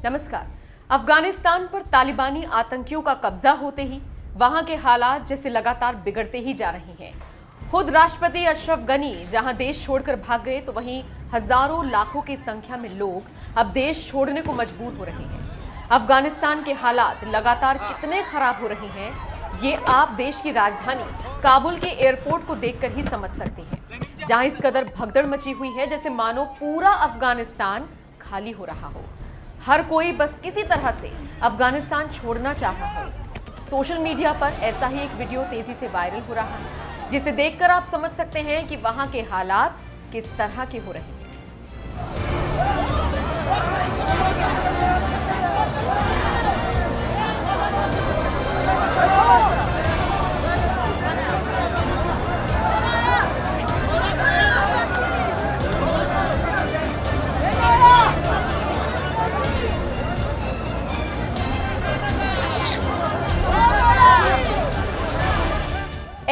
नमस्कार। अफगानिस्तान पर तालिबानी आतंकियों का कब्जा होते ही वहां के हालात जैसे लगातार बिगड़ते ही जा रहे हैं। खुद राष्ट्रपति अशरफ गनी जहां देश छोड़कर भाग गए, तो वहीं हजारों लाखों की संख्या में लोग अब देश छोड़ने को मजबूर हो रहे हैं। अफगानिस्तान के हालात लगातार कितने खराब हो रहे हैं, ये आप देश की राजधानी काबुल के एयरपोर्ट को देखकर ही समझ सकते हैं, जहां इस कदर भगदड़ मची हुई है जैसे मानो पूरा अफगानिस्तान खाली हो रहा हो। हर कोई बस किसी तरह से अफगानिस्तान छोड़ना चाह रहा है। सोशल मीडिया पर ऐसा ही एक वीडियो तेजी से वायरल हो रहा है, जिसे देखकर आप समझ सकते हैं कि वहां के हालात किस तरह के हो रहे हैं।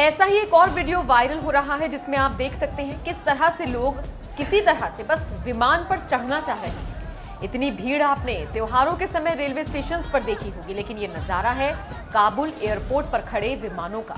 ऐसा ही एक और वीडियो वायरल हो रहा है, जिसमें आप देख सकते हैं किस तरह से लोग किसी तरह से बस विमान पर चढ़ना चाह रहे हैं। इतनी भीड़ आपने त्योहारों के समय रेलवे स्टेशंस पर देखी होगी, लेकिन ये नजारा है काबुल एयरपोर्ट पर खड़े विमानों का।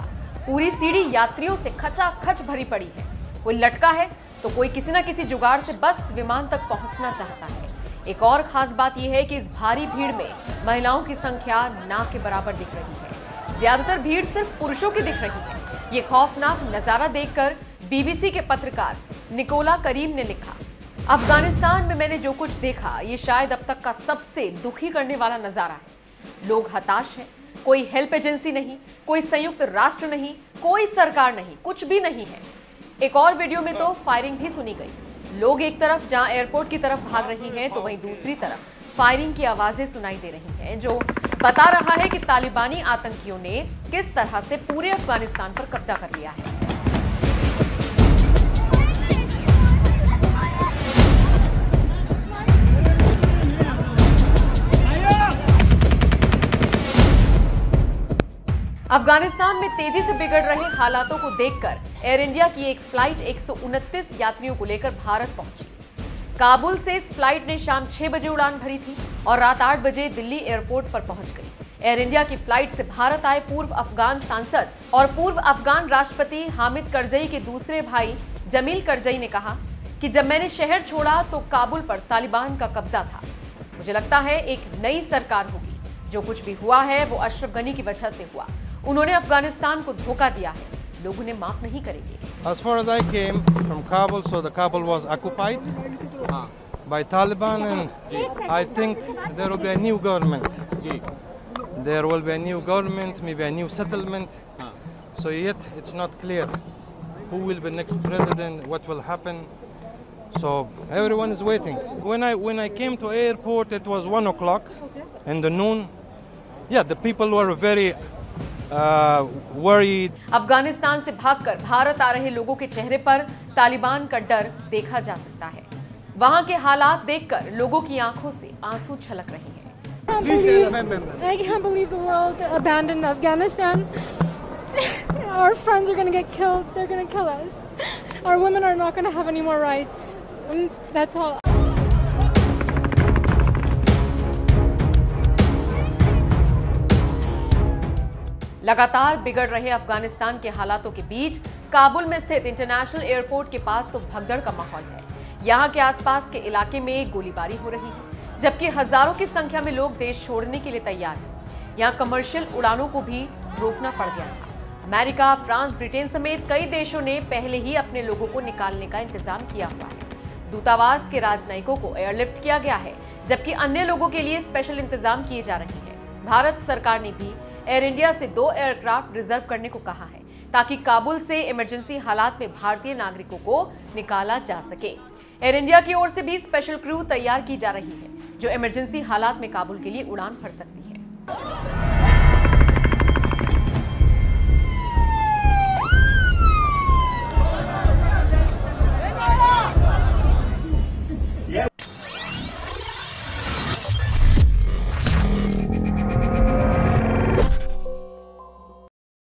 पूरी सीढ़ी यात्रियों से खचाखच भरी पड़ी है। कोई लटका है तो कोई किसी न किसी जुगाड़ से बस विमान तक पहुंचना चाहता है। एक और खास बात यह है कि इस भारी भीड़ में महिलाओं की संख्या ना के बराबर दिख रही है। ज्यादातर भीड़ सिर्फ पुरुषों की दिख रही है। ये खौफनाक नजारा देखकर बीबीसी के पत्रकार निकोला करीम ने लिखा, अफगानिस्तान में मैंने जो कुछ देखा, ये शायद अब तक का सबसे दुखी करने वाला नजारा है। लोग हताश हैं। कोई हेल्प एजेंसी नहीं, कोई संयुक्त राष्ट्र नहीं, कोई सरकार नहीं, कुछ भी नहीं है। एक और वीडियो में तो फायरिंग भी सुनी गई। लोग एक तरफ जहां एयरपोर्ट की तरफ भाग रही हैं, तो वहीं दूसरी तरफ फायरिंग की आवाजें सुनाई दे रही हैं, जो बता रहा है कि तालिबानी आतंकियों ने किस तरह से पूरे अफगानिस्तान पर कब्जा कर लिया है। अफगानिस्तान में तेजी से बिगड़ रहे हालातों को देखकर एयर इंडिया की एक फ्लाइट 129 यात्रियों को लेकर भारत पहुंची। काबुल से इस फ्लाइट ने शाम 6 बजे उड़ान भरी थी और रात 8 बजे दिल्ली एयरपोर्ट पर पहुंच गई। एयर इंडिया की फ्लाइट से भारत आए पूर्व अफगान सांसद और पूर्व अफगान राष्ट्रपति हामिद करजई के दूसरे भाई जमील करजई ने कहा कि जब मैंने शहर छोड़ा तो काबुल पर तालिबान का कब्जा था। मुझे लगता है एक नई सरकार होगी। जो कुछ भी हुआ है वो अशरफ गनी की वजह से हुआ। उन्होंने अफगानिस्तान को धोखा दिया है। लोग उन्हें माफ नहीं करेंगे। As far as I came from Kabul, so the Kabul was occupied by Taliban, and I think there will be a new government. There will be a new government, maybe a new settlement. So yet it's not clear who will be next president, what will happen. So everyone is waiting. When I came to airport, it was 1 o'clock in the noon. Yeah, the people were very worried. Afghanistan से भागकर भारत आ रहे लोगों के चेहरे पर तालिबान का डर देखा जा सकता है। वहां के हालात देखकर लोगों की आंखों से आंसू छलक रहे हैं। I can't believe the world abandoned Afghanistan. Our friends are going to get killed. They're going to kill us. Our women are not going to have any more rights. And that's all. लगातार बिगड़ रहे अफगानिस्तान के हालातों के बीच काबुल में स्थित international airport के पास तो भगदड़ का माहौल है। यहाँ के आसपास के इलाके में गोलीबारी हो रही है, जबकि हजारों की संख्या में लोग देश छोड़ने के लिए तैयार हैं। यहाँ कमर्शियल उड़ानों को भी रोकना पड़ गया था। अमेरिका, फ्रांस, ब्रिटेन समेत कई देशों ने पहले ही अपने लोगों को निकालने का इंतजाम किया हुआ है। दूतावास के राजनयिकों को एयरलिफ्ट किया गया है, जबकि अन्य लोगों के लिए स्पेशल इंतजाम किए जा रहे हैं। भारत सरकार ने भी एयर इंडिया से 2 एयरक्राफ्ट रिजर्व करने को कहा है, ताकि काबुल से इमरजेंसी हालात में भारतीय नागरिकों को निकाला जा सके। एयर इंडिया की ओर से भी स्पेशल क्रू तैयार की जा रही है, जो इमरजेंसी हालात में काबुल के लिए उड़ान भर सकती है।